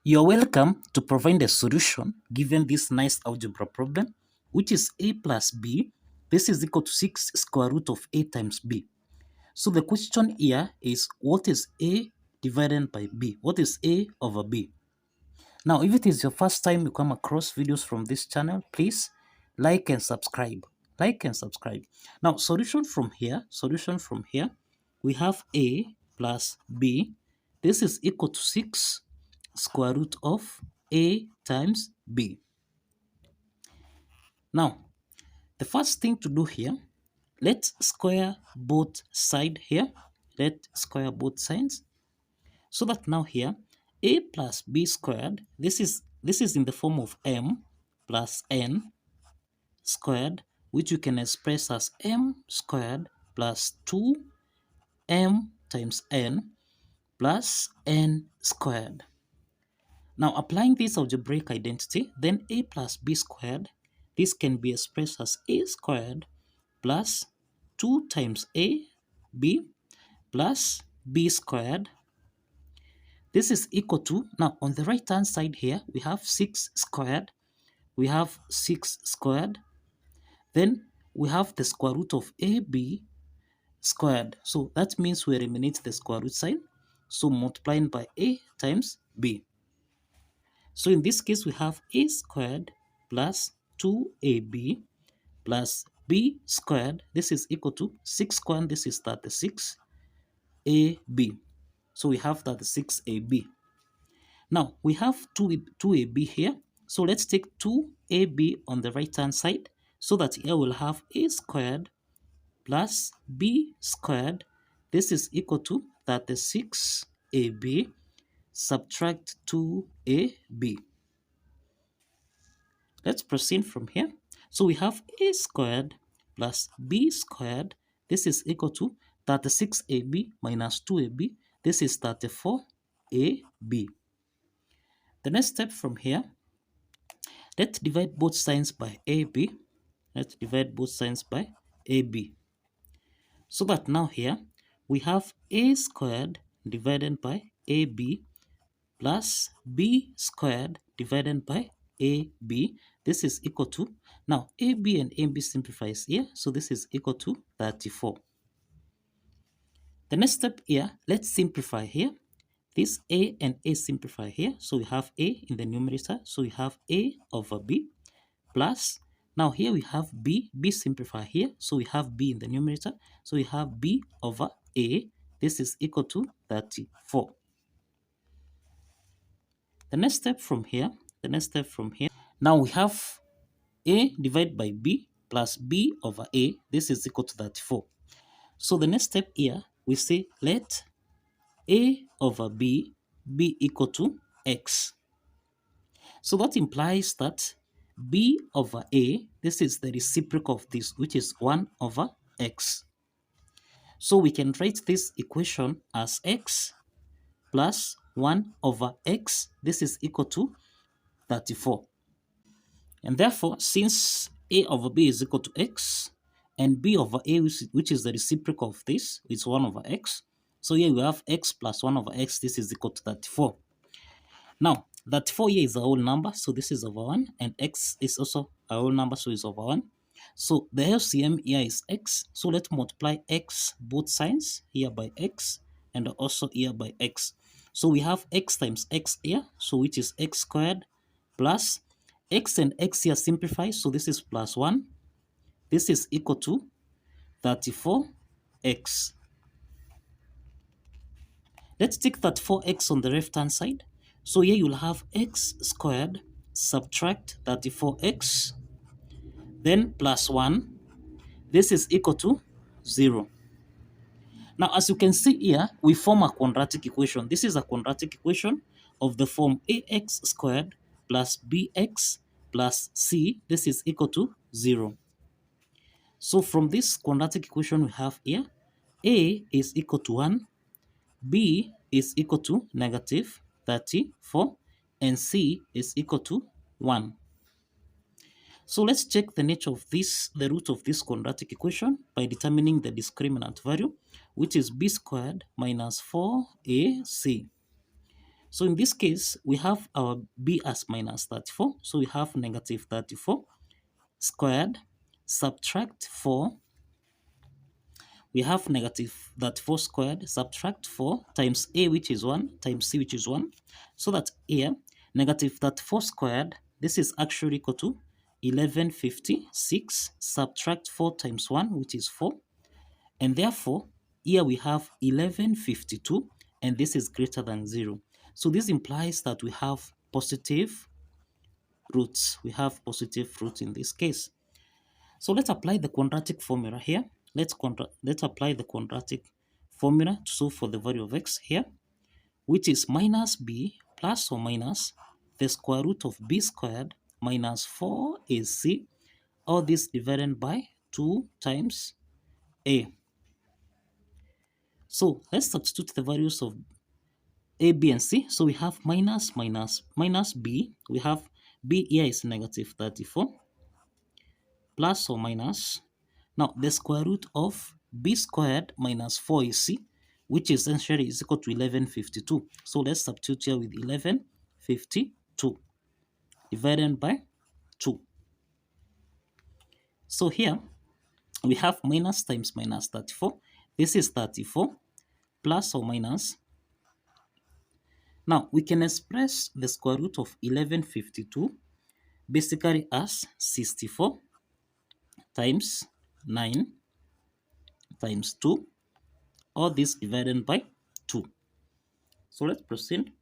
You're welcome to provide a solution given this nice algebra problem, which is a plus b. This is equal to 6 square root of a times b. So the question here is, what is a divided by b? What is a over b? Now, if it is your first time you come across videos from this channel, please like and subscribe. Like and subscribe. Now, solution from here, we have a plus b. This is equal to 6 square root of a times b. Now, the first thing to do here, let's square both sides here. Let's square both sides. So that now here, a plus b squared, this is in the form of m plus n squared, which you can express as m squared plus 2m times n plus n squared. Now, applying this algebraic identity, then a plus b squared, this can be expressed as a squared plus 2 times a b plus b squared. This is equal to, now on the right hand side here, we have 6 squared. We have 6 squared. Then we have the square root of ab squared. So that means we eliminate the square root sign. So multiplying by a times b. So in this case, we have a squared plus 2ab plus b squared. This is equal to 6 squared. This is 36ab. So we have 36ab. Now, we have 2ab here. So let's take 2ab on the right-hand side. So that here we'll have a squared plus b squared. This is equal to 36ab. Subtract 2ab. Let's proceed from here. So we have a squared plus b squared. This is equal to 36ab minus 2ab. This is 34ab. The next step from here, let's divide both sides by ab. Let's divide both sides by ab. So that now here, we have a squared divided by ab plus b squared divided by ab. This is equal to, now ab and ab simplifies here, so this is equal to 34. The next step here, let's simplify here. This a and a simplify here, so we have a in the numerator, so we have a over b plus, now here we have b simplify here, so we have b in the numerator, so we have b over a. This is equal to 34. The next step from here, now we have a divided by b plus b over a. This is equal to 34. So the next step here, we say let a over b be equal to x. So that implies that b over a, this is the reciprocal of this, which is 1 over x. So we can write this equation as x plus 1 over x. This is equal to 34. And therefore, since a over b is equal to x, and b over a, which is the reciprocal of this, is 1 over x. So here we have x plus 1 over x. This is equal to 34. Now, 34 here is a whole number, so this is over 1. And x is also a whole number, so it's over 1. So the LCM here is x. So let's multiply x both sides, here by x, and also here by x. So we have x times x here, so which is x squared plus x and x here simplify, so this is plus 1. This is equal to 34x. Let's take 34x on the left-hand side. So here you'll have x squared, subtract 34x, then plus 1. This is equal to 0. Now, as you can see here, we form a quadratic equation. This is a quadratic equation of the form ax squared plus bx plus c. This is equal to 0. So from this quadratic equation we have here, a is equal to 1, b is equal to negative 34, and c is equal to 1. So let's check the nature of this, the root of this quadratic equation, by determining the discriminant value, which is b squared minus 4ac. So in this case, we have our b as minus 34. So we have negative 34 squared, subtract 4. We have negative 34 squared, subtract 4 times a, which is 1, times c, which is 1. So that here, negative 34 squared, this is actually equal to 1156, subtract 4 times 1, which is 4. And therefore, here we have 1152, and this is greater than 0. So this implies that we have positive roots. We have positive roots in this case. So let's apply the quadratic formula here. Let's apply the quadratic formula to solve for the value of x here, which is minus b plus or minus the square root of b squared minus 4ac, all this divided by 2 times a. So let's substitute the values of a, b, and c. So we have minus b. We have b here is negative 34 plus or minus. Now the square root of b squared minus 4ac, which essentially is equal to 1152. So let's substitute here with 1152 divided by 2. So here we have minus times minus 34. This is 34 plus or minus. Now we can express the square root of 1152 basically as 64 times 9 times 2, all this divided by 2. So let's proceed.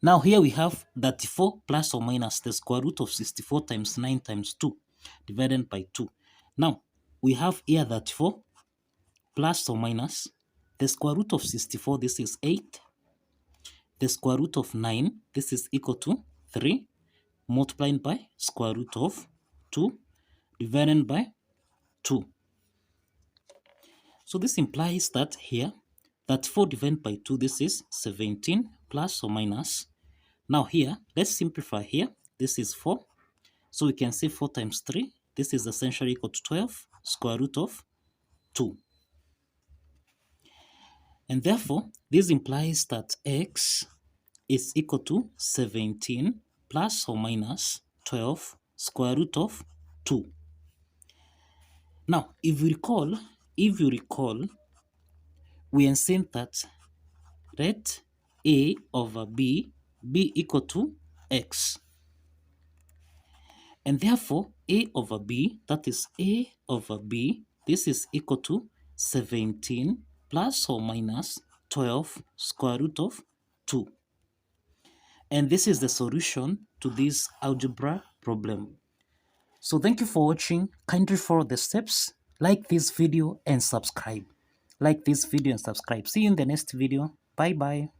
Now here we have 34 plus or minus the square root of 64 times 9 times 2 divided by 2. Now we have here 34 plus or minus the square root of 64, this is 8. The square root of 9, this is equal to 3, multiplied by square root of 2 divided by 2. So this implies that here, that 4 divided by 2, this is 17 plus or minus. Now here, let's simplify here. This is 4. So we can say 4 times 3. This is essentially equal to 12 square root of 2. And therefore, this implies that x is equal to 17 plus or minus 12 square root of 2. Now, if you recall, we are saying that let a over b be equal to x. And therefore, a over b, that is a over b, this is equal to 17 plus or minus 12 square root of 2. And this is the solution to this algebra problem. So thank you for watching. Kindly follow the steps, like this video and subscribe. Like this video and subscribe. See you in the next video. Bye bye.